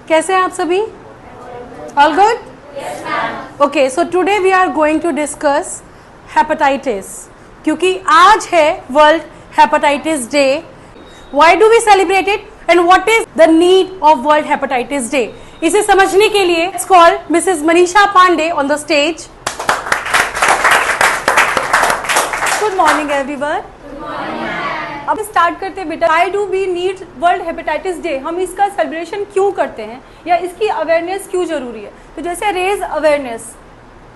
कैसे हैं आप सभी? All good? Okay, so today we are going to discuss hepatitis, क्योंकि आज है world hepatitis day. Why do we celebrate it and what is the need of world hepatitis day? इसे समझने के लिए let's call Mrs Manisha Pandey on the stage. Good morning everyone. अब start करते हैं बेटा. Why do we need world hepatitis day? हम इसका सेलिब्रेशन क्यों करते हैं या इसकी अवेयरनेस क्यों जरूरी है? तो जैसे raise awareness,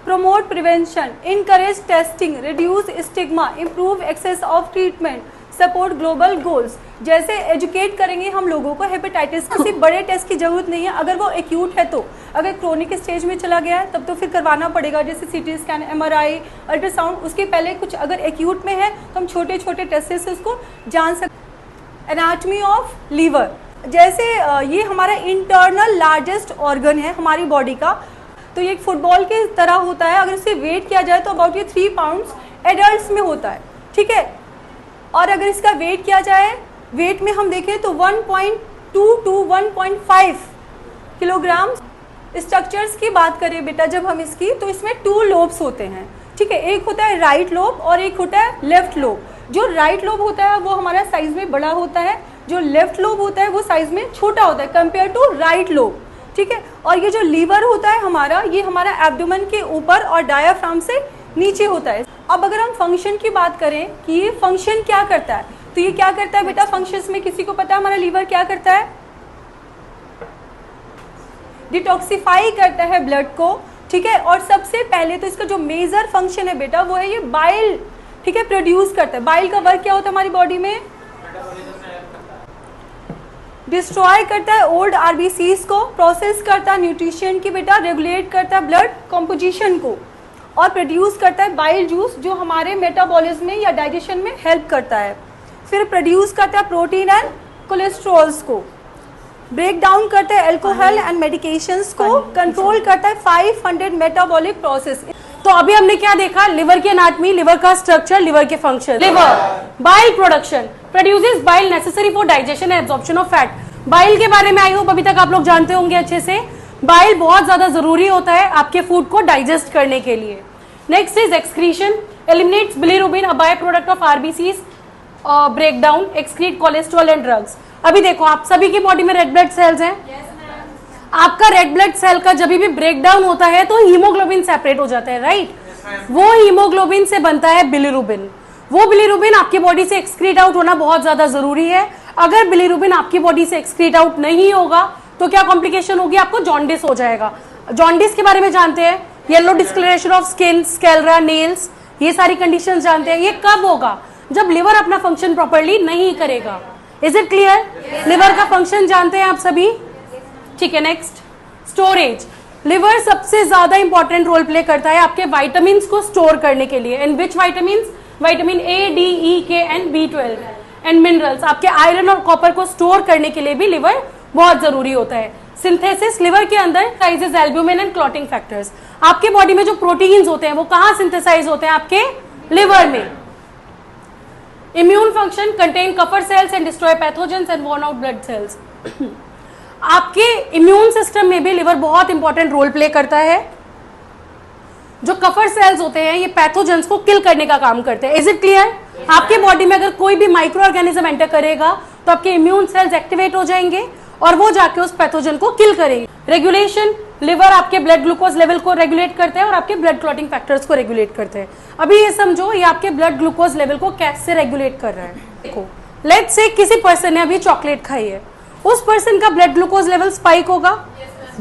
promote prevention, encourage testing, reduce stigma, improve access of treatment, support global goals. जैसे एजुकेट करेंगे हम लोगों को हेपेटाइटिस, किसी बड़े टेस्ट की जरूरत नहीं है. अगर वो एक्यूट है तो, अगर क्रोनिक स्टेज में चला गया है तब तो फिर करवाना पड़ेगा, जैसे सीटी स्कैन, एमआरआई, अल्ट्रासाउंड. उसके पहले कुछ अगर एक्यूट में है तो हम छोटे छोटे टेस्ट से उसको जान सकते. एनाटॉमी ऑफ लीवर, जैसे ये हमारा इंटरनल लार्जेस्ट ऑर्गन है हमारी बॉडी का. तो ये एक फुटबॉल के तरह होता है. अगर इसे वेट किया जाए तो अबाउट ये 3 पाउंड्स एडल्ट में होता है, ठीक है. और अगर इसका वेट किया जाए, वेट में हम देखें तो 1.2 to 1.5 किलोग्राम. स्ट्रक्चर्स की बात करें बेटा जब हम इसकी, तो इसमें 2 लोब्स होते हैं, ठीक है. एक होता है राइट लोब और एक होता है लेफ्ट लोब. जो राइट लोब होता है वो हमारा साइज में बड़ा होता है, जो लेफ्ट लोब होता है वो साइज में छोटा होता है कंपेयर टू राइट लोब, ठीक है. और ये जो लीवर होता है हमारा, ये हमारा एब्डोमेन के ऊपर और डायाफ्राम से नीचे होता है. अब अगर हम फंक्शन की बात करें कि ये फंक्शन क्या करता है, तो ये क्या करता है बेटा फंक्शंस में? किसी को पता है हमारा लीवर क्या करता है? डिटॉक्सिफाई करता है ब्लड को, ठीक है. और सबसे पहले तो इसका जो मेजर फंक्शन है बेटा वो है ये बाइल, ठीक है, प्रोड्यूस करता है. बाइल का वर्क क्या होता है हमारी बॉडी में? डिस्ट्रॉय करता है ओल्ड आरबीसीज को, प्रोसेस करता है न्यूट्रिशन की बेटा, रेगुलेट करता है ब्लड कॉम्पोजिशन को, और प्रोड्यूस करता है बाइल जूस जो हमारे मेटाबॉलिज्म में या डाइजेशन में हेल्प करता है. फिर प्रोड्यूस करता है प्रोटीन एंड कोलेस्ट्रॉल्स को, ब्रेक डाउन करता है अल्कोहल एंड मेडिकेशंस को, कंट्रोल करता है 500 मेटाबॉलिक प्रोसेस. तो अभी हमने क्या देखा? लिवर की एनाटॉमी, लिवर का स्ट्रक्चर, लिवर के function. Liver bile production, produces bile necessary for digestion and absorption of fat. Bile के बारे में आई होप अभी तक आप लोग जानते होंगे अच्छे से. बाइल बहुत ज्यादा जरूरी होता है आपके फूड को डाइजेस्ट करने के लिए. Next is excretion, eliminates bilirubin, a by product of RBCs, break down, excrete cholesterol and drugs. अभी देखो आप सभी की बॉडी में रेड ब्लड सेल्स हैं. आपका रेड ब्लड सेल का जब भी ब्रेक डाउन होता है तो हीमोग्लोबिन सेपरेट हो जाता है, राइट. वो हीमोग्लोबिन से बनता है बिलिरुबिन. वो बिलिरुबिन आपकी बॉडी से एक्सक्रीट आउट होना बहुत ज्यादा जरूरी है. अगर बिलिरुबिन आपकी बॉडी से एक्सक्रीट आउट नहीं होगा तो क्या कॉम्प्लिकेशन होगी? आपको जॉन्डिस हो जाएगा. जॉन्डिस के बारे में जानते हैं, yellow discoloration of skin, sclera, nails, ये सारी कंडीशंस जानते हैं. ये कब होगा? जब लिवर अपना फंक्शन प्रॉपर्ली नहीं करेगा. Is it clear? लिवर का फंक्शन जानते हैं आप सभी, ठीक है. Next, storage. लिवर सबसे ज्यादा इंपॉर्टेंट रोल प्ले करता है आपके विटामिन्स को स्टोर करने के लिए. And which vitamins? Vitamin A, D, E, K and B12 and minerals. आपके आयरन और कॉपर को स्टोर करने के लिए भी लिवर बहुत जरूरी होता है. सिंथेसिस, लिवर के अंदर sizes albumin and clotting factors. आपके बॉडी में जो प्रोटीन्स होते हैं वो कहाँ सिंथेसाइज होते हैं? आपके लिवर में. Immune function, contain Kupffer cells and destroy pathogens and worn out blood cells. आपके इम्यून सिस्टम में भी लिवर बहुत इंपॉर्टेंट रोल प्ले करता है. जो कफर सेल्स होते हैं ये पैथोजेंस को किल करने का काम करते हैं. Is it clear? आपके बॉडी में अगर कोई भी माइक्रो ऑर्गेनिज्म एंटर करेगा तो आपके इम्यून सेल्स एक्टिवेट हो जाएंगे और वो जाके उस पैथोजन को किल करेंगे. रेगुलेशन, लिवर आपके ब्लड ग्लूकोज लेवल को रेगुलेट करते हैं और आपके ब्लड क्लॉटिंग फैक्टर्स को रेगुलेट करते हैं. अभी ये समझो ये आपके ब्लड ग्लूकोज लेवल को कैसे रेगुलेट कर रहा है. देखो, लेट्स से किसी पर्सन ने अभी चॉकलेट खाई है, उस पर्सन का ब्लड ग्लूकोज लेवल स्पाइक होगा.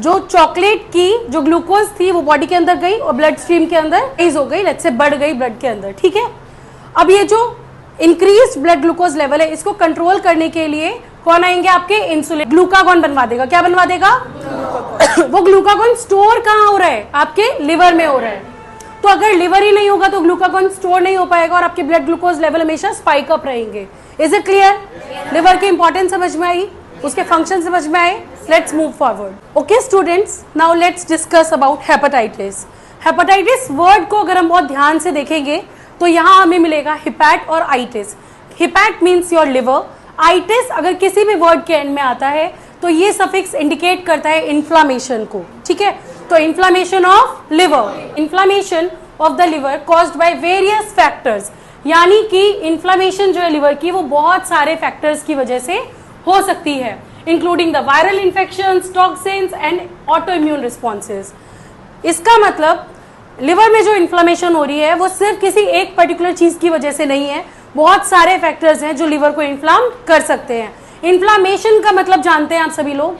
जो चॉकलेट की जो ग्लूकोज थी वो बॉडी के अंदर गई और ब्लड स्ट्रीम के अंदर रेज हो गई, लेट्स से बढ़ गई ब्लड के अंदर, ठीक है. अब ये जो इंक्रीज ब्लड ग्लूकोज लेवल है इसको कंट्रोल करने के लिए कौन आएंगे? आपके इंसुलिन. ग्लूकागॉन बनवा देगा. क्या बनवा देगा? वो ग्लूकागॉन स्टोर कहाँ हो रहा है? आपके लिवर में हो रहा है. तो अगर लिवर ही नहीं होगा तो ग्लूकागॉन स्टोर नहीं हो पाएगा और आपके ब्लड ग्लूकोज लेवल हमेशा स्पाइक अप रहेंगे. Is it clear? लिवर की इंपॉर्टेंस समझ में आई, उसके फंक्शन समझ में आए. Let's move forward. Okay students, now let's discuss about hepatitis. Hepatitis word को अगर हम बहुत ध्यान से देखेंगे तो यहाँ हमें मिलेगा हिपैट और itis. Hepat means your liver. Itis अगर किसी भी वर्ड के एंड में आता है तो ये सफिक्स इंडिकेट करता है इन्फ्लामेशन को, ठीक है। तो inflammation of liver, inflammation of the liver caused by various factors, यानी कि इन्फ्लामेशन जो है लिवर की वो बहुत सारे फैक्टर्स की वजह से हो सकती है, including the viral infections, toxins and auto immune responses. इसका मतलब लिवर में जो इन्फ्लामेशन हो रही है वो सिर्फ किसी एक पर्टिकुलर चीज की वजह से नहीं है, बहुत सारे फैक्टर्स हैं जो लिवर को इन्फ्लाम कर सकते हैं। इन्फ्लामेशन का मतलब जानते हैं आप सभी लोग?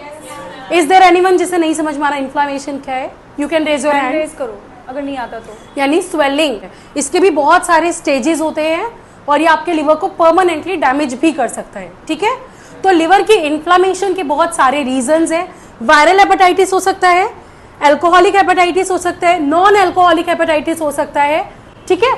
इज देयर एनीवन जिसे नहीं समझ में आ रहा इन्फ्लामेशन क्या है? You can raise your hand. Raise करो अगर नहीं आता तो। यानी स्वेलिंग, इसके भी बहुत सारे स्टेजेस होते हैं और ये आपके लिवर को परमानेंटली डैमेज भी कर सकता है, ठीक है। तो लिवर की इन्फ्लामेशन के बहुत सारे रीजंस हैं। वायरल हेपेटाइटिस हो सकता है, अल्कोहलिक हेपेटाइटिस हो सकता है, नॉन अल्कोहलिक हेपेटाइटिस हो सकता है, ठीक है।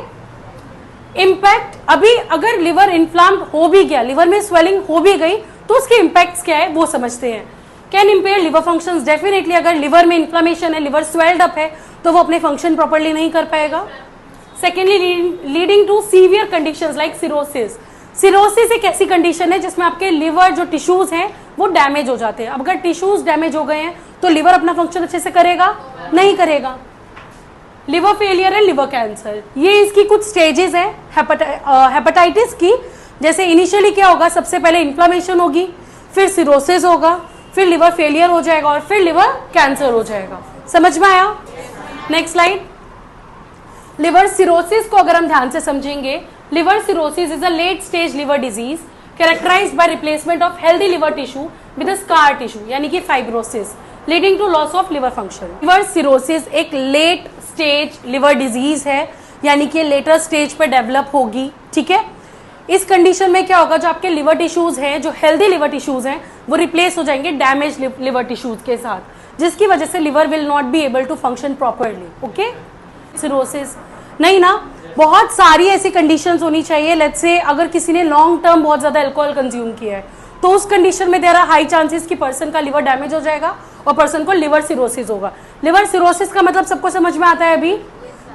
इम्पैक्ट, अभी अगर लिवर इन्फ्लाम्ड हो भी गया, लिवर में स्वेलिंग हो भी गई, तो उसके इम्पैक्ट्स क्या है वो समझते हैं। Can impair liver functions, definitely अगर लिवर में इन्फ्लामेशन है, लिवर स्वेल्ड अप है, तो वो अपने फंक्शन प्रॉपर्ली नहीं कर पाएगा। Secondly, leading to severe conditions like cirrhosis. Cirrhosis एक ऐसी कंडीशन है जिसमें आपके लिवर जो टिश्यूज हैं वो डैमेज हो जाते हैं। अब अगर टिश्यूज डैमेज हो गए हैं तो लिवर अपना फंक्शन अच्छे से करेगा? नहीं करेगा। Liver failure and liver cancer, ये इसकी कुछ स्टेजेस है हेपेटाइटिस की। जैसे इनिशियली क्या होगा, सबसे पहले इन्फ्लामेशन होगी, फिर सिरोसिस होगा, फिर लिवर फेलियर हो जाएगा और फिर लिवर कैंसर हो जाएगा। समझ में आया? Next slide. लिवर सिरोसिस को अगर हम ध्यान से समझेंगे, liver cirrhosis is a late stage liver disease characterized by replacement of healthy liver tissue with scar tissue, यानी कि fibrosis leading to loss of liver function. Liver cirrhosis एक late stage liver disease है, यानी कि later stage पे develop होगी, ठीक है। इस कंडीशन में क्या होगा, जो आपके लिवर टिश्यूज हैं, जो हेल्दी लिवर टिश्यूज हैं, वो रिप्लेस हो जाएंगे डैमेज लिवर टिश्यूज के साथ, जिसकी वजह से liver will not be able to function properly, okay. Cirrhosis नहीं ना, बहुत सारी ऐसी कंडीशंस होनी चाहिए। लेट्स से अगर किसी ने लॉन्ग टर्म बहुत ज्यादा अल्कोहल कंज्यूम किया है, तो उस कंडीशन में देयर आर हाई चांसेस कि पर्सन का लिवर डैमेज हो जाएगा और पर्सन को लिवर सिरोसिस होगा। लिवर सिरोसिस का मतलब सबको समझ में आता है अभी,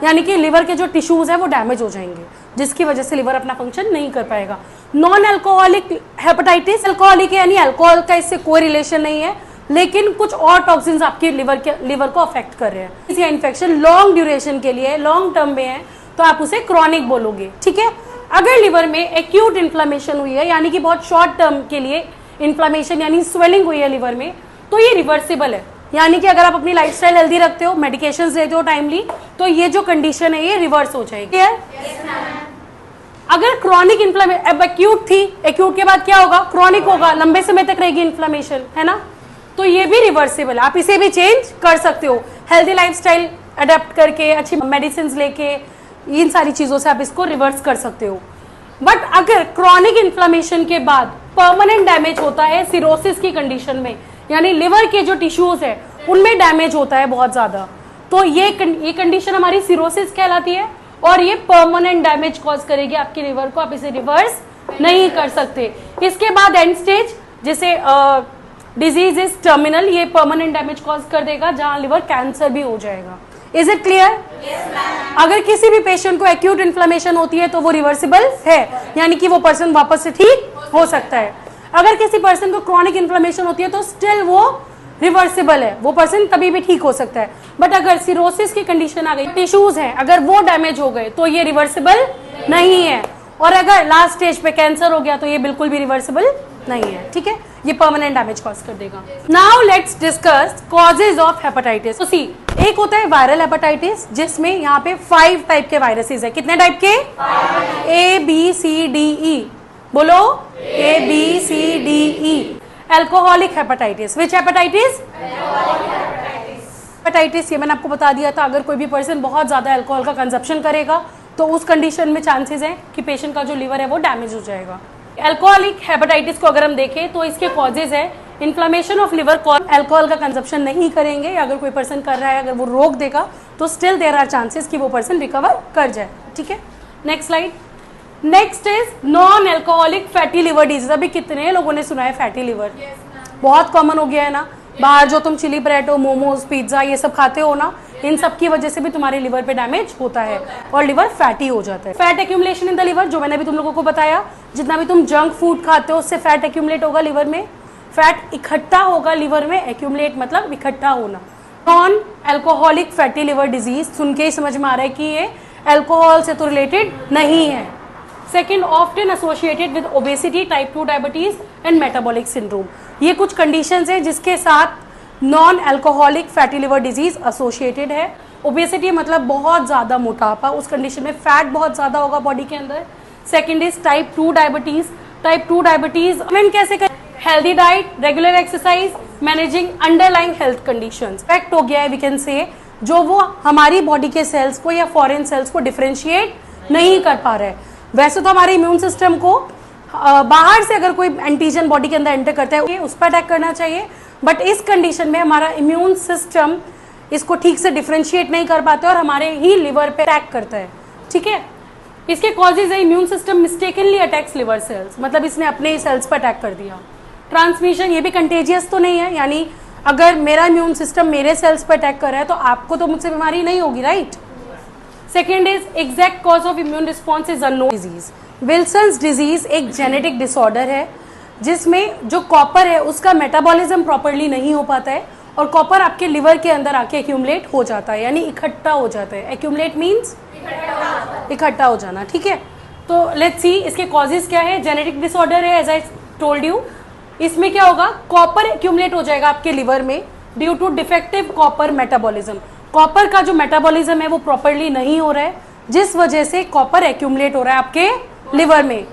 यानी कि लिवर के जो टिश्यूज है वो डैमेज हो जाएंगे, जिसकी वजह से लिवर अपना फंक्शन नहीं कर पाएगा। नॉन अल्कोहलिक हेपेटाइटिस, अल्कोहलिक है यानी अल्कोहल का इससे कोई रिलेशन नहीं है, लेकिन कुछ और टॉक्सिन्स आपके लिवर को अफेक्ट कर रहे हैं। इसका इन्फेक्शन लॉन्ग ड्यूरेशन के लिए, लॉन्ग टर्म में है, तो आप उसे क्रॉनिक बोलोगे, ठीक है। अगर लिवर में एक्यूट इन्फ्लामेशन हुई है, यानी कि बहुत शॉर्ट टर्म के लिए इन्फ्लामेशन यानी स्वेलिंग हुई है लिवर में, तो ये रिवर्सिबल है। यानी कि अगर आप अपनी लाइफस्टाइल हेल्दी रखते हो, मेडिकेशंस लेते हो टाइमली, तो ये जो कंडीशन है ये रिवर्स हो जाएगी। अगर क्रॉनिक इन्फ्लामेशन, अब एक्यूट थी, एक्यूट के बाद क्या होगा, क्रॉनिक होगा, लंबे समय तक रहेगी इन्फ्लामेशन, है ना, तो ये भी रिवर्सिबल, आप इसे भी चेंज कर सकते हो हेल्दी लाइफस्टाइल अडेप्ट करके, अच्छी मेडिसिन लेके, इन सारी चीजों से आप इसको रिवर्स कर सकते हो। बट अगर क्रॉनिक इन्फ्लामेशन के बाद परमानेंट डैमेज होता है सिरोसिस की कंडीशन में, यानी लिवर के जो टिश्यूज है उनमें डैमेज होता है बहुत ज्यादा, तो ये कंडीशन हमारी सिरोसिस कहलाती है और ये परमानेंट डैमेज कॉज करेगी आपके लिवर को, आप इसे रिवर्स नहीं कर सकते। इसके बाद एंड स्टेज, जिसे डिजीज इज टर्मिनल, ये परमानेंट डैमेज कॉज कर देगा, जहां लिवर कैंसर भी हो जाएगा। Is it clear? अगर किसी भी पेशेंट को एक्यूट इन्फ्लेमेशन होती है तो वो रिवर्सिबल है, यानी कि वो पर्सन वापस से ठीक हो सकता है। अगर किसी पर्सन को क्रॉनिक इन्फ्लेमेशन होती है तो स्टिल वो रिवर्सिबल है, वो पर्सन कभी भी ठीक हो सकता है। बट अगर सिरोसिस की कंडीशन आ गई, टिश्यूज हैं, अगर वो डैमेज हो गए तो ये रिवर्सिबल नहीं है, और अगर लास्ट स्टेज पे कैंसर हो गया तो ये बिल्कुल भी रिवर्सिबल नहीं है, ठीक है, ये परमानेंट डैमेज कॉज कर देगा। Now let's discuss causes of hepatitis. तो सी, एक होता है वायरल हेपेटाइटिस, जिसमें यहाँ पे 5 टाइप के वायरसेस है। कितने टाइप के? ABCDE, बोलो ABCDE। अल्कोहलिक हेपेटाइटिस, विच हेपेटाइटिस? हेपेटाइटिस, ये मैंने आपको बता दिया था, अगर कोई भी पर्सन बहुत ज्यादा अल्कोहल का कंजप्शन करेगा तो उस कंडीशन में चांसेस है कि पेशेंट का जो लिवर है वो डैमेज हो जाएगा। अल्कोहलिक हेपेटाइटिस को अगर हम देखें तो इसके कॉजेज है इन्फ्लेमेशन ऑफ लिवर। अल्कोहल का कंजप्शन नहीं करेंगे, या अगर कोई पर्सन कर रहा है, अगर वो रोक देगा तो स्टिल देयर आर चांसेस कि वो पर्सन रिकवर कर जाए, ठीक है। Next slide. Next is non alcoholic fatty liver disease. अभी कितने लोगों ने सुना है फैटी लिवर? बहुत कॉमन हो गया है ना, बाहर जो तुम चिली पराठो, मोमोज, पिज्जा ये सब खाते हो ना, इन सब की वजह से भी तुम्हारे लिवर पे डैमेज होता है और लिवर फैटी हो जाता है। Fat accumulation in the liver, जो मैंने भी तुम लोगों को बताया, जितना भी तुम जंक फूड खाते हो उससे फैट एक्यूमुलेट होगा लिवर में। फैट इकट्ठा होगा लिवर में, एक्यूमुलेट मतलब इकट्ठा होना। Non alcoholic fatty liver disease, सुन के ही समझ में आ रहा है कि ये अल्कोहल से तो रिलेटेड नहीं है। Second, often associated with obesity, type 2 diabetes and metabolic syndrome. ये कुछ कंडीशंस है जिसके साथ non alcoholic fatty liver disease associated है। ओबेसिटी मतलब बहुत ज्यादा मोटापा, उस कंडीशन में फैट बहुत ज्यादा होगा बॉडी के अंदर। Second is type 2 diabetes. Type 2 diabetes में कैसे करें? Healthy diet, regular exercise, managing underlying health conditions. Effect हो गया है वी कैन से, जो वो हमारी बॉडी के सेल्स को या फॉरेन सेल्स को डिफरेंशिएट नहीं कर पा रहे हैं। वैसे तो हमारे इम्यून सिस्टम को बाहर से अगर कोई एंटीजन बॉडी के अंदर एंटर करता है उस पर अटैक करना चाहिए, बट इस कंडीशन में हमारा इम्यून सिस्टम इसको ठीक से डिफरेंशिएट नहीं कर पाते और हमारे ही लिवर पे अटैक करता है। ठीक है, इसके कॉजेज है immune system mistakenly attacks liver cells, मतलब इसने अपने ही सेल्स पर अटैक कर दिया। ट्रांसमिशन, ये भी कंटेजियस तो नहीं है, यानी अगर मेरा इम्यून सिस्टम मेरे सेल्स पर अटैक कर रहा है तो आपको तो मुझसे बीमारी नहीं होगी, right. Second is exact cause of immune response is unknown. Disease, Wilson's disease एक जेनेटिक डिसऑर्डर है जिसमें जो कॉपर है उसका मेटाबॉलिज्म प्रॉपरली नहीं हो पाता है और कॉपर आपके लिवर के अंदर आके एक्यूमुलेट हो जाता है, यानी इकट्ठा हो जाता है। एक्यूमुलेट मीन्स इकट्ठा हो जाना। ठीक है, तो लेट्स सी इसके कॉजेज क्या है। जेनेटिक डिसऑर्डर है, एज आई टोल्ड यू। इसमें क्या होगा? कॉपर एक्यूमुलेट हो जाएगा आपके लिवर में due to defective copper metabolism. Copper का जो मेटाबॉलिज्म है वो प्रॉपरली नहीं हो रहा है, जिस वजह से कॉपर एक्यूमुलेट हो रहा है आपके लिवर में।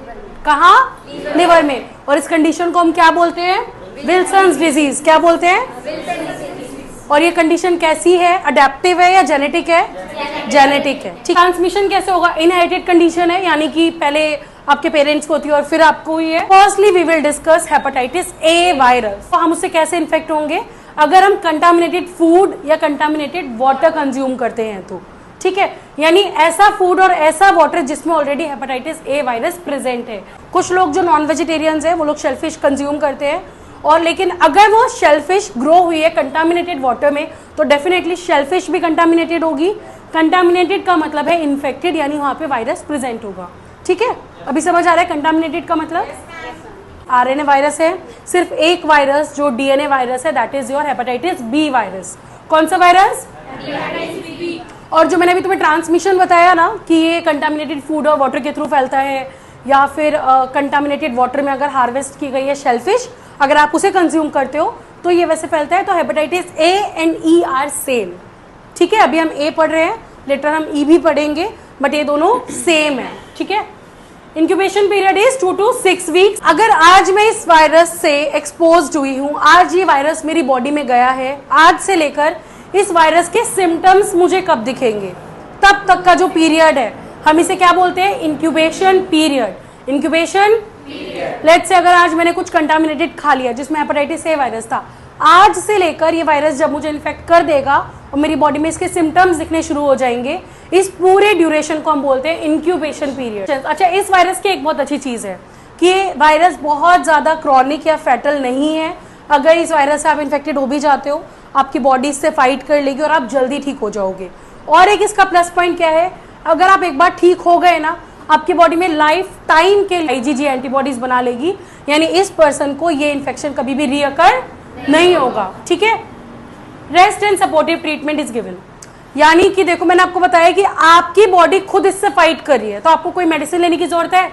कहाँ? लिवर में। और इस कंडीशन को हम क्या बोलते हैं? Wilson's disease. क्या बोलते हैं? और ये कंडीशन कैसी है? अडेप्टिव है या जेनेटिक है? जेनेटिक है। ठीक। ट्रांसमिशन कैसे होगा? इनहेरिटेड कंडीशन है, यानी कि पहले आपके पेरेंट्स को होती है और फिर आपको ही है। Firstly we will discuss hepatitis A virus. तो हम उससे कैसे इन्फेक्ट होंगे? अगर हम कंटामिनेटेड फूड या कंटामिनेटेड वाटर कंज्यूम करते हैं तो। ठीक है, यानी ऐसा फूड और ऐसा वाटर जिसमें already hepatitis A virus present है। कुछ लोग जो नॉन वेजिटेरियंस हैं वो लोग शेलफिश कंज्यूम करते हैं, और लेकिन अगर वो शेलफिश ग्रो हुई है कंटामिनेटेड वाटर में तो डेफिनेटली शेलफिश भी कंटामिनेटेड होगी। कंटामिनेटेड का मतलब है इन्फेक्टेड, यानी वहां पे वायरस प्रेजेंट होगा। ठीक है, अभी समझ आ रहा है कंटामिनेटेड का मतलब? आरएनए वायरस है, सिर्फ एक वायरस जो डीएनए वायरस है, that is your hepatitis B virus. कौन सा वायरस? और जो मैंने अभी तुम्हें ट्रांसमिशन बताया ना कि ये कंटामिनेटेड फूड और वाटर के थ्रू फैलता है, या फिर कंटामिनेटेड वाटर में अगर हार्वेस्ट की गई है शेलफिश, अगर आप उसे कंज्यूम करते हो तो ये वैसे फैलता है। तो hepatitis A and E R same. ठीक है, अभी हम ए पढ़ रहे हैं, लेटर हम ई भी पढ़ेंगे, बट ये दोनों सेम है। ठीक है, incubation period is 2 to 6 weeks. अगर आज मैं इस वायरस से एक्सपोज हुई हूँ, आज ये वायरस मेरी बॉडी में गया है, आज से लेकर इस वायरस के सिम्टम्स मुझे कब दिखेंगे, तब तक का जो पीरियड है हम इसे क्या बोलते हैं? Incubation period. Incubation let's say अगर आज मैंने कुछ कंटामिनेटेड खा लिया जिसमें हेपेटाइटिस ए वायरस था, आज से लेकर ये वायरस जब मुझे इन्फेक्ट कर देगा और मेरी बॉडी में इसके सिम्टम्स दिखने शुरू हो जाएंगे, इस पूरे ड्यूरेशन को हम बोलते हैं इंक्यूबेशन पीरियड। अच्छा, इस वायरस की एक बहुत अच्छी चीज है कि ये वायरस बहुत ज्यादा क्रॉनिक या फैटल नहीं है। अगर इस वायरस से आप इन्फेक्टेड हो भी जाते हो, आपकी बॉडी इससे फाइट कर लेगी और आप जल्दी ठीक हो जाओगे। और एक इसका प्लस पॉइंट क्या है? अगर आप एक बार ठीक हो गए ना, आपकी बॉडी में लाइफ टाइम के आईजीजी एंटीबॉडीज बना लेगी, यानी इस पर्सन को ये इन्फेक्शन कभी भी रीअकर नहीं होगा। ठीक है, rest and supportive treatment is given, यानी कि देखो मैंने आपको बताया कि आपकी बॉडी खुद इससे फाइट कर रही है, तो आपको कोई मेडिसिन लेने की जरूरत है?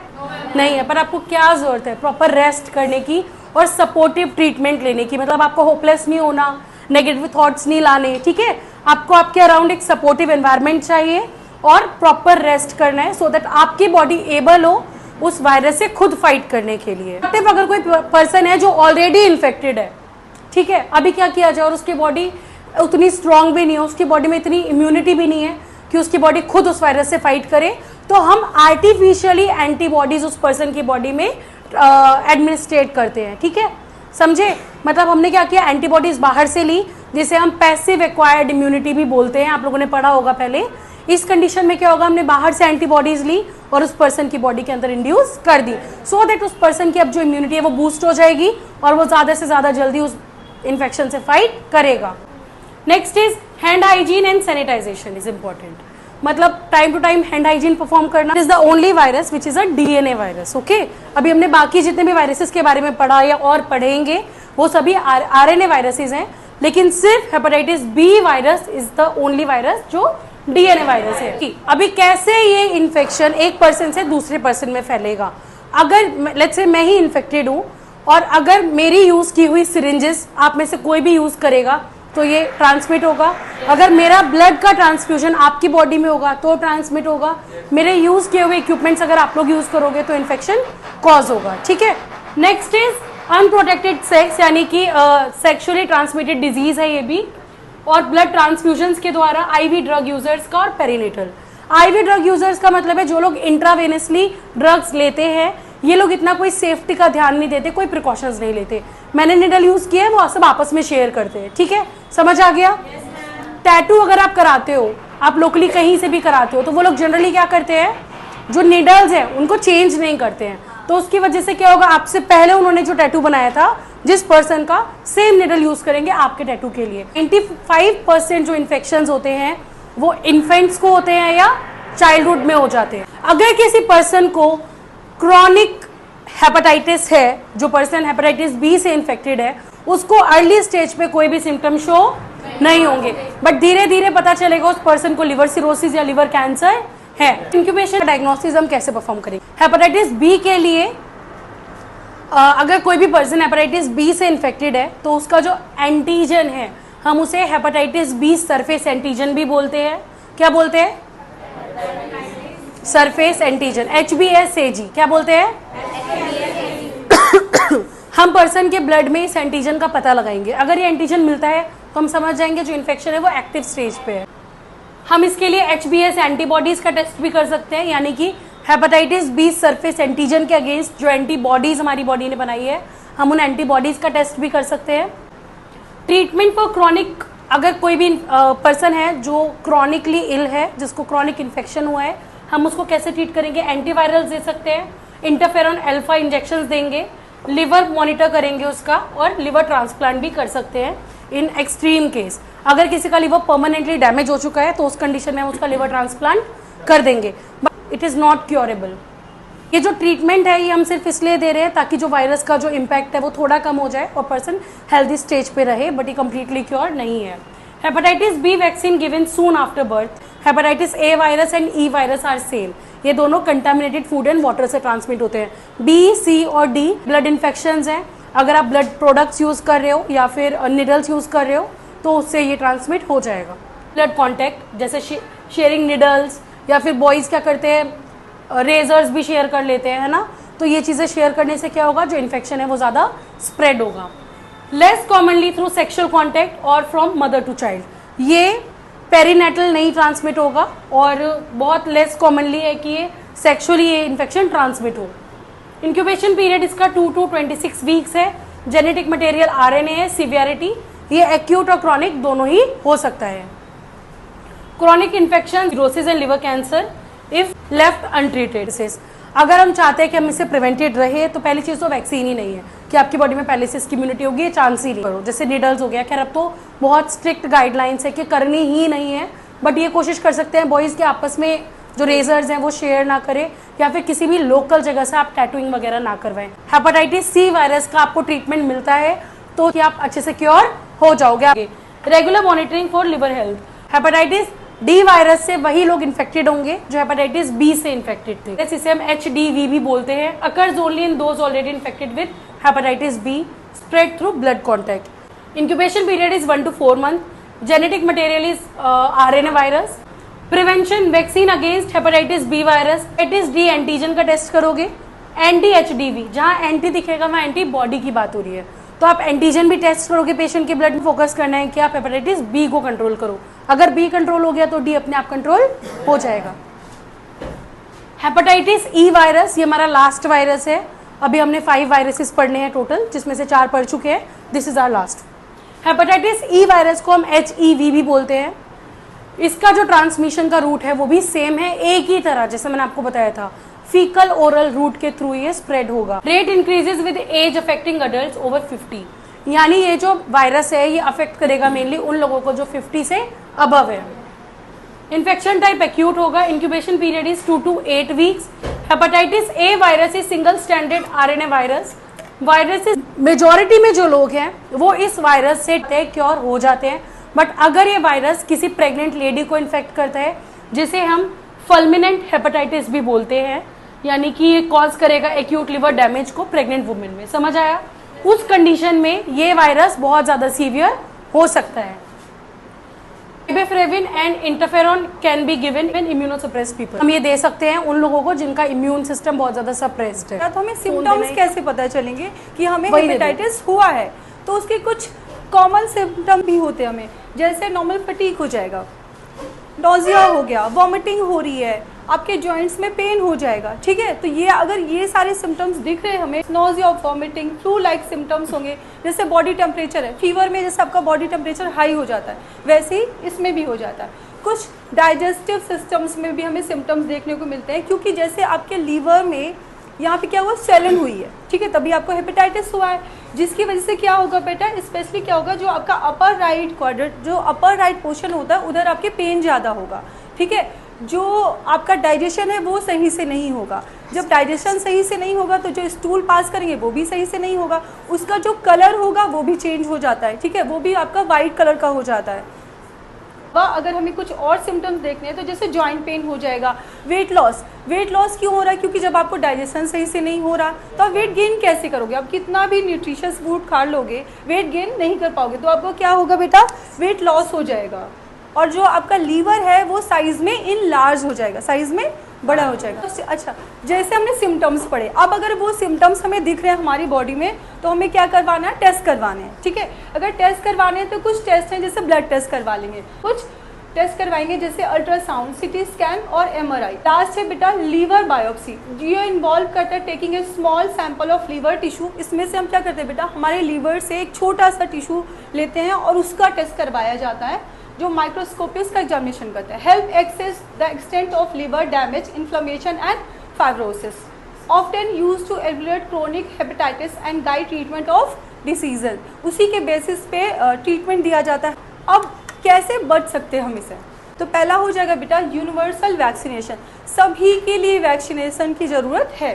नहीं है। पर आपको क्या जरूरत है? प्रॉपर रेस्ट करने की और सपोर्टिव ट्रीटमेंट लेने की। मतलब आपको होपलेस नहीं होना, नेगेटिव थॉट्स नहीं लाने। ठीक है, आपको आपके अराउंड एक सपोर्टिव एनवायरनमेंट चाहिए और प्रॉपर रेस्ट करना है, सो दैट आपकी बॉडी एबल हो उस वायरस से खुद फाइट करने के लिए। अगर कोई पर्सन है जो ऑलरेडी इन्फेक्टेड है, ठीक है, अभी क्या किया जाए, और उसकी बॉडी उतनी स्ट्रांग भी नहीं है, उसकी बॉडी में इतनी इम्यूनिटी भी नहीं है कि उसकी बॉडी खुद उस वायरस से फाइट करे, तो हम आर्टिफिशियली एंटीबॉडीज उस पर्सन की बॉडी में एडमिनिस्ट्रेट करते हैं। ठीक है, समझे? मतलब हमने क्या किया, एंटीबॉडीज बाहर से ली, जिसे हम पैसिव एक्वायर्ड इम्यूनिटी भी बोलते हैं, आप लोगों ने पढ़ा होगा पहले। इस कंडीशन में क्या होगा, हमने बाहर से एंटीबॉडीज ली और उस पर्सन की बॉडी के अंदर इंड्यूस कर दी, सो दैट उस पर्सन की अब जो इम्यूनिटी है वो बूस्ट हो जाएगी और वो ज्यादा से ज्यादा जल्दी उस इन्फेक्शन से फाइट करेगा। Next is hand hygiene and sanitization is important. मतलब time to time hand hygiene perform करना। Is the only virus which is a DNA virus. Okay, अभी हमने बाकी जितने भी वायरसेस के बारे में पढ़ा या और पढ़ेंगे वो सभी आरएनए वायरसेस हैं, लेकिन सिर्फ hepatitis B virus is the only virus जो डीएनए वायरस है। अभी कैसे ये इन्फेक्शन एक पर्सन से दूसरे पर्सन में फैलेगा? अगर लेट्स से मैं ही इन्फेक्टेड हूं और अगर मेरी यूज की हुई सिरिंजेस आप में से कोई भी यूज करेगा तो ये ट्रांसमिट होगा। अगर मेरा ब्लड का ट्रांसफ्यूजन आपकी बॉडी में होगा तो ट्रांसमिट होगा। मेरे यूज किए हुए इक्विपमेंट्स अगर आप लोग यूज करोगे तो इन्फेक्शन कॉज होगा। ठीक है, नेक्स्ट इज अनप्रोटेक्टेड सेक्स, यानी कि सेक्सुअली ट्रांसमिटेड डिजीज है ये भी, और ब्लड ट्रांसफ्यूजन्स के द्वारा आईवी ड्रग यूजर्स का और पेरिनेटल। आईवी ड्रग यूजर्स का मतलब है जो लोग इंट्रावेनसली ड्रग्स लेते हैं, ये लोग इतना कोई सेफ्टी का ध्यान नहीं देते, कोई प्रिकॉशंस नहीं लेते। मैंने निडल यूज किया है, वो सब आपस में शेयर करते हैं। ठीक है, समझ आ गया? टैटू अगर आप कराते हो, आप लोकली कहीं से भी कराते हो, तो वो लोग जनरली क्या करते हैं, जो निडल्स हैं उनको चेंज नहीं करते हैं। तो उसकी वजह से क्या होगा, आपसे पहले उन्होंने जो टैटू बनाया था जिस पर्सन का, सेम निडल यूज करेंगे आपके टैटू के लिए। 95% जो इन्फेक्शंस होते हैं वो इन्फेंट्स को होते हैं या चाइल्डहुड में हो जाते हैं। अगर किसी पर्सन को क्रॉनिक हेपेटाइटिस है, जो पर्सन हेपेटाइटिस बी से इन्फेक्टेड है, उसको अर्ली स्टेज पे कोई भी सिम्टम शो नहीं होंगे, बट धीरे धीरे पता चलेगा उस पर्सन को लिवर सिरोसिस या लिवर कैंसर है। इंक्यूबेशन डायग्नोसिस हम कैसे परफॉर्म करेंगे? हेपेटाइटिस बी के लिए अगर कोई भी पर्सन हेपेटाइटिस बी से इन्फेक्टेड है तो उसका जो एंटीजन है हम उसे हेपेटाइटिस बी सरफेस एंटीजन भी बोलते हैं। क्या बोलते हैं? Surface antigen, HBsAg। क्या बोलते हैं? हम पर्सन के ब्लड में इस एंटीजन का पता लगाएंगे। अगर ये एंटीजन मिलता है तो हम समझ जाएंगे जो इन्फेक्शन है वो एक्टिव स्टेज पे है। हम इसके लिए HBs एंटीबॉडीज का टेस्ट भी कर सकते हैं, यानी कि हेपेटाइटिस बी सरफेस एंटीजन के अगेंस्ट जो एंटीबॉडीज हमारी बॉडी ने बनाई है, हम उन एंटीबॉडीज का टेस्ट भी कर सकते हैं। ट्रीटमेंट फॉर क्रॉनिक, अगर कोई भी पर्सन है जो क्रॉनिकली इल है, जिसको क्रॉनिक इन्फेक्शन हुआ है, हम उसको कैसे ट्रीट करेंगे? एंटीवायरल्स दे सकते हैं, इंटरफेरॉन अल्फा इंजेक्शंस देंगे, लिवर मॉनिटर करेंगे उसका, और लिवर ट्रांसप्लांट भी कर सकते हैं इन एक्सट्रीम केस। अगर किसी का लिवर परमानेंटली डैमेज हो चुका है तो उस कंडीशन में हम उसका लिवर ट्रांसप्लांट कर देंगे, but it is not curable. ये जो ट्रीटमेंट है ये हम सिर्फ इसलिए दे रहे हैं ताकि जो वायरस का जो इम्पैक्ट है वो थोड़ा कम हो जाए और पर्सन हेल्दी स्टेज पे रहे, बट ये कम्प्लीटली क्योर नहीं है। Hepatitis B vaccine given soon after birth. Hepatitis A virus and E virus are same. ये दोनों कंटामिनेटेड फूड एंड वाटर से ट्रांसमिट होते हैं। बी, सी और डी ब्लड इन्फेक्शंस हैं। अगर आप ब्लड प्रोडक्ट्स यूज कर रहे हो या फिर निडल्स यूज कर रहे हो तो उससे ये ट्रांसमिट हो जाएगा। ब्लड कॉन्टैक्ट, जैसे शेयरिंग निडल्स, या फिर बॉयज क्या करते हैं, रेजर्स भी शेयर कर लेते हैं, है ना। तो ये चीज़ें शेयर करने से क्या होगा, जो इन्फेक्शन है वो ज़्यादा स्प्रेड होगा। Less commonly through sexual contact और फ्रॉम मदर टू चाइल्ड। ये पेरीनेटल नहीं ट्रांसमिट होगा और बहुत लेस कॉमनली है कि ये सेक्सुअली ये इन्फेक्शन ट्रांसमिट हो। इंक्यूबेशन पीरियड इसका 2 to 26 वीक्स है। जेनेटिक मटेरियल RNA है। सीवियरिटी ये एक्यूट और क्रॉनिक दोनों ही हो सकता है। Chronic infection, cirrhosis and liver cancer if left untreated. अगर हम चाहते हैं कि हम इससे प्रिवेंटेड रहे तो पहली चीज़ तो वैक्सीन ही नहीं है कि आपकी बॉडी में पहले से इसकी इम्यूनिटी होगी, ये चांस ही नहीं करो। जैसे निडल्स हो गया, खैर अब तो बहुत स्ट्रिक्ट गाइडलाइंस है कि करनी ही नहीं है, बट ये कोशिश कर सकते हैं बॉयज़ के आपस में जो रेजर्स हैं वो शेयर ना करें, या फिर किसी भी लोकल जगह से आप टैटूइंग वगैरह ना करवाएं। हेपेटाइटिस सी वायरस का आपको ट्रीटमेंट मिलता है तो कि आप अच्छे से क्योर हो जाओगे। Regular monitoring for liver health. Hepatitis D virus से वही लोग इन्फेक्टेड होंगे जो हेपेटाइटिस बी से इन्फेक्टेड थे, इसे हम HDV भी बोलते हैं। Occurs only in those already infected with hepatitis B, spread through blood contact. Incubation period is 1 to 4 months। Genetic material is RNA virus. Prevention, vaccine against hepatitis B virus. Hepatitis D antigen का test करोगे। Anti HDV, जहां anti दिखेगा वहां antibody की बात हो रही है, तो आप एंटीजन भी टेस्ट करोगे। पेशेंट के ब्लड में फोकस करना है कि आप हेपेटाइटिस बी को कंट्रोल करो। अगर बी कंट्रोल हो गया तो डी अपने आप कंट्रोल हो जाएगा। हेपेटाइटिस ई वायरस, ये हमारा लास्ट वायरस है। अभी हमने 5 वायरसेस पढ़ने हैं टोटल, जिसमें से 4 पढ़ चुके हैं। This is our last. Hepatitis E virus को हम HEV भी बोलते हैं। इसका जो ट्रांसमिशन का रूट है वो भी सेम है, एक ही तरह जैसे मैंने आपको बताया था, फीकल ओरल रूट के थ्रू ये स्प्रेड होगा। Rate increases with age affecting adult over 50। यानी ये जो वायरस है ये अफेक्ट करेगा मेनली उन लोगों को जो 50 से अबव है। इन्फेक्शन टाइप एक्यूट होगा, incubation period is 2 to 8 weeks. Hepatitis A virus is single standard RNA virus. Virus majority में जो लोग हैं वो इस वायरस से क्योर हो जाते हैं, बट अगर ये वायरस किसी प्रेग्नेंट लेडी को इन्फेक्ट करता है, जिसे हम फल्मिनेंट हेपेटाइटिस भी बोलते हैं, यानी कि ये कॉज करेगा एक्यूट लिवर डैमेज को प्रेग्नेंट वुमेन में, समझ आया? उस कंडीशन में ये वायरस बहुत ज्यादा सीवियर हो सकता है। इबेफ्रेविन and interferon can be given in immunosuppressed people. हम ये दे सकते हैं उन लोगों को जिनका इम्यून सिस्टम बहुत ज्यादा सप्रेस्ड है। तो हमें सिम्टम्स कैसे पता चलेंगे कि हमें हेपेटाइटिस हुआ है? तो उसके कुछ कॉमन सिम्टम भी होते हैं हमें, जैसे नॉर्मल फटीग हो जाएगा, नोजिया हो गया, वॉमिटिंग हो रही है, आपके जॉइंट्स में पेन हो जाएगा, ठीक है? तो ये अगर ये सारे सिम्टम्स दिख रहे हैं हमें, nausea, vomiting, flu like symptoms होंगे। जैसे बॉडी टेम्परेचर है, फीवर में जैसे आपका बॉडी टेम्परेचर हाई हो जाता है, वैसे ही इसमें भी हो जाता है। कुछ डाइजेस्टिव सिस्टम्स में भी हमें सिम्टम्स देखने को मिलते हैं, क्योंकि जैसे आपके लीवर में यहाँ पे क्या हुआ, स्वेलन हुई है, ठीक है, तभी आपको हेपेटाइटिस हुआ है, जिसकी वजह से क्या होगा बेटा, स्पेशली क्या होगा, जो आपका अपर राइट क्वाड्रेंट, जो अपर राइट पोर्शन होता है, उधर आपके पेन ज़्यादा होगा, ठीक है? जो आपका डाइजेशन है वो सही से नहीं होगा। जब डाइजेशन सही से नहीं होगा तो जो स्टूल पास करेंगे वो भी सही से नहीं होगा, उसका जो कलर होगा वो भी चेंज हो जाता है, ठीक है? वो भी आपका वाइट कलर का हो जाता है। वह अगर हमें कुछ और सिम्टम्स देखने हैं तो जैसे जॉइंट पेन हो जाएगा, वेट लॉस क्यों हो रहा है? क्योंकि जब आपको डाइजेशन सही से नहीं हो रहा तो आप वेट गेन कैसे करोगे? आप कितना भी न्यूट्रिशियस फूड खा लोगे, वेट गेन नहीं कर पाओगे, तो आपको क्या होगा बेटा, वेट लॉस हो जाएगा। और जो आपका लीवर है वो साइज में इनलार्ज हो जाएगा, साइज में बड़ा हो जाएगा। अच्छा, जैसे हमने सिम्टम्स पढ़े, अब अगर वो सिम्टम्स हमें दिख रहे हैं हमारी बॉडी में तो हमें क्या करवाना है, टेस्ट करवाने हैं, ठीक है? अगर टेस्ट करवाने हैं तो कुछ टेस्ट हैं, जैसे ब्लड टेस्ट करवा लेंगे, कुछ टेस्ट करवाएंगे जैसे अल्ट्रासाउंड, सिटी स्कैन और एमआरआई। लास्ट है बेटा लीवर बायोप्सी। ये इन्वॉल्व करता है taking a small sample of liver tissue. इसमें से हम क्या करते हैं बेटा, हमारे लीवर से एक छोटा सा टिश्यू लेते हैं और उसका टेस्ट करवाया जाता है, जो माइक्रोस्कोपी उसका एग्जामिनेशन करता है। Help assess the extent of liver damage, inflammation and fibrosis, often use to evaluate chronic hepatitis and guide treatment of diseases. उसी के बेसिस पे ट्रीटमेंट दिया जाता है। अब कैसे बच सकते हैं हम इसे? तो पहला हो जाएगा बेटा यूनिवर्सल वैक्सीनेशन। सभी के लिए वैक्सीनेशन की ज़रूरत है।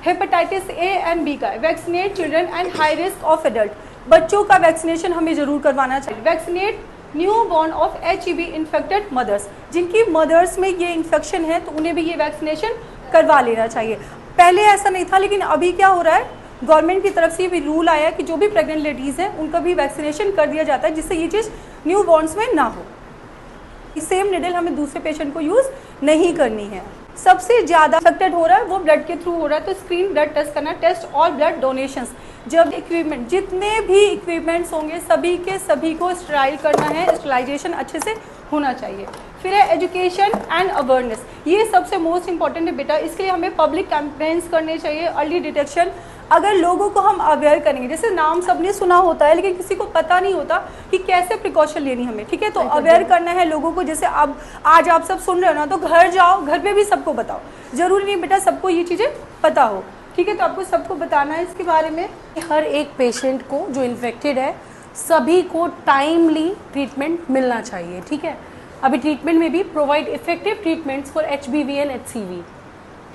हेपेटाइटिस ए एंड बी का vaccinate children and high risk of adult. बच्चों का वैक्सीनेशन हमें जरूर करवाना चाहिए। Vaccinate new born of HIV infected mothers. जिनकी मदर्स में ये इन्फेक्शन है तो उन्हें भी ये वैक्सीनेशन करवा लेना चाहिए। पहले ऐसा नहीं था, लेकिन अभी क्या हो रहा है, गवर्नमेंट की तरफ से भी रूल आया है कि जो भी प्रेग्नेंट लेडीज़ हैं उनका भी वैक्सीनेशन कर दिया जाता है, जिससे ये चीज़ न्यू बॉर्न्स में ना हो। सेम निडल हमें दूसरे पेशेंट को यूज़ नहीं करनी है। सबसे ज़्यादा अफेक्टेड हो रहा है वो ब्लड के थ्रू हो रहा है, तो स्क्रीन ब्लड टेस्ट करना, टेस्ट ऑल ब्लड डोनेशंस। जब इक्विपमेंट, जितने भी इक्विपमेंट्स होंगे सभी के सभी को स्टराइल करना है, स्टरलाइजेशन अच्छे से होना चाहिए। फिर है एजुकेशन एंड अवेयरनेस। ये सबसे मोस्ट इंपॉर्टेंट है बेटा, इसके लिए हमें पब्लिक कैंपेन्स करने चाहिए, अर्ली डिटेक्शन। अगर लोगों को हम अवेयर करेंगे, जैसे नाम सबने सुना होता है लेकिन किसी को पता नहीं होता कि कैसे प्रिकॉशन लेनी हमें, ठीक है? तो अवेयर करना है लोगों को। जैसे अब आज आप सब सुन रहे हो ना, तो घर जाओ, घर पे भी सबको बताओ। जरूरी नहीं बेटा सबको ये चीज़ें पता हो, ठीक है? तो आपको सबको बताना है इसके बारे में। हर एक पेशेंट को जो इन्फेक्टेड है सभी को टाइमली ट्रीटमेंट मिलना चाहिए, ठीक है? अभी ट्रीटमेंट में भी provide effective treatments for HBV and HCV।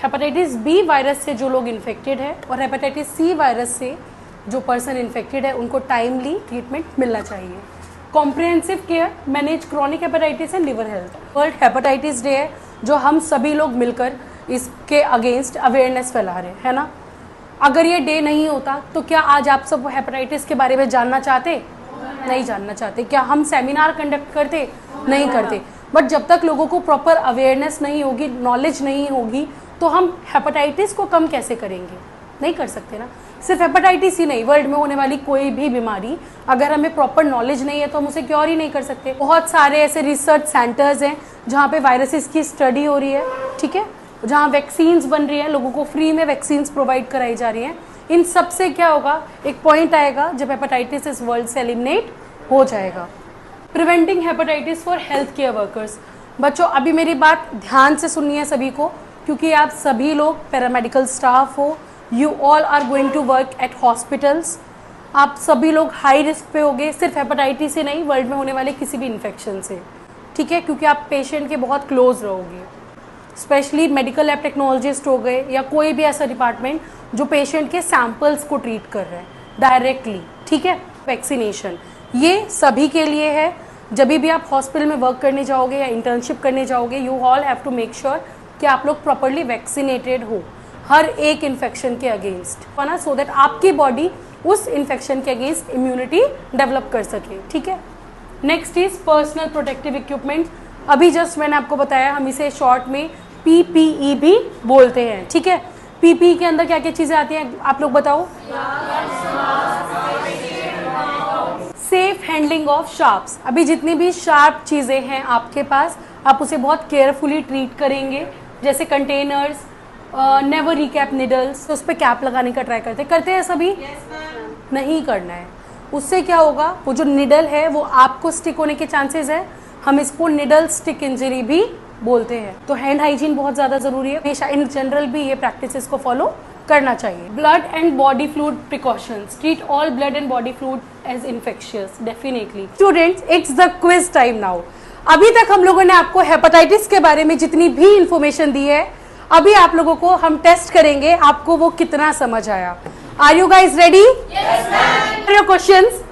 Hepatitis B virus से जो लोग इन्फेक्टेड है और हेपेटाइटिस सी वायरस से जो पर्सन इन्फेक्टेड है उनको टाइमली ट्रीटमेंट मिलना चाहिए। Comprehensive care manage chronic hepatitis and liver health. World hepatitis day है जो हम सभी लोग मिलकर इसके अगेंस्ट अवेयरनेस फैला रहे हैं, है ना? अगर ये डे नहीं होता तो क्या आज आप सब हेपेटाइटिस के बारे में जानना चाहते? नहीं जानना चाहते। क्या हम सेमिनार कंडक्ट करते? नहीं करते। बट जब तक लोगों को प्रॉपर अवेयरनेस नहीं होगी, नॉलेज नहीं होगी, तो हम हेपेटाइटिस को कम कैसे करेंगे? नहीं कर सकते ना। सिर्फ हेपेटाइटिस ही नहीं, वर्ल्ड में होने वाली कोई भी बीमारी अगर हमें प्रॉपर नॉलेज नहीं है तो हम उसे क्योर ही नहीं कर सकते। बहुत सारे ऐसे रिसर्च सेंटर्स हैं जहाँ पे वायरसेस की स्टडी हो रही है, ठीक है? जहाँ वैक्सीन्स बन रही है, लोगों को फ्री में वैक्सीन्स प्रोवाइड कराई जा रही हैं। इन सब से क्या होगा, एक पॉइंट आएगा जब हेपेटाइटिस इस वर्ल्ड से एलिमिनेट हो जाएगा। Preventing hepatitis for health care workers. बच्चों अभी मेरी बात ध्यान से सुननी है सभी को, क्योंकि आप सभी लोग पैरामेडिकल स्टाफ हो, you all are going to work at hospitals. आप सभी लोग हाई रिस्क पे होगे, सिर्फ हेपेटाइटिस से नहीं, वर्ल्ड में होने वाले किसी भी इन्फेक्शन से, ठीक है, क्योंकि आप पेशेंट के बहुत क्लोज रहोगे, स्पेशली मेडिकल लैब टेक्नोलॉजिस्ट हो गए या कोई भी ऐसा डिपार्टमेंट जो पेशेंट के सैंपल्स को ट्रीट कर रहे हैं डायरेक्टली, ठीक है। वैक्सीनेशन ये सभी के लिए है। जब भी आप हॉस्पिटल में वर्क करने जाओगे या इंटर्नशिप करने जाओगे, you all have to make sure कि आप लोग प्रॉपरली वैक्सीनेटेड हो हर एक इन्फेक्शन के अगेंस्ट, है ना, सो दैट आपकी बॉडी उस इन्फेक्शन के अगेंस्ट इम्यूनिटी डेवलप कर सके, ठीक है। Next is personal protective equipment. अभी जस्ट मैंने आपको बताया, हम इसे शॉर्ट में PPE भी बोलते हैं, ठीक है। PPE के अंदर क्या क्या चीजें आती हैं, आप लोग बताओ। Safe handling of sharps. अभी जितनी भी शार्प चीजें हैं आपके पास, आप उसे बहुत केयरफुली ट्रीट करेंगे, जैसे कंटेनर्स, नेवर रिकैप निडल्स, तो उस पर कैप लगाने का ट्राई करते हैं सभी। नहीं करना है, उससे क्या होगा, वो जो निडल है वो आपको स्टिक होने के चांसेस है, हम इसको निडल स्टिक इंजरी भी बोलते हैं। तो हैंड हाइजीन बहुत ज्यादा जरूरी है, हमेशा इन जनरल भी ये प्रैक्टिसेस को फॉलो करना चाहिए। Blood and body fluid precautions, treat all blood and body fluid as infectious, definitely. Students, it's the quiz time now. अभी तक हम लोगों ने आपको हेपेटाइटिस के बारे में जितनी भी इंफॉर्मेशन दी है, अभी आप लोगों को हम टेस्ट करेंगे आपको वो कितना समझ आया। Are you guys ready? Yes ma'am. Your questions,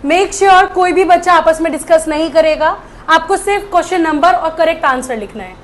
make sure कोई भी बच्चा आपस में डिस्कस नहीं करेगा, आपको सिर्फ क्वेश्चन नंबर और करेक्ट आंसर लिखना है।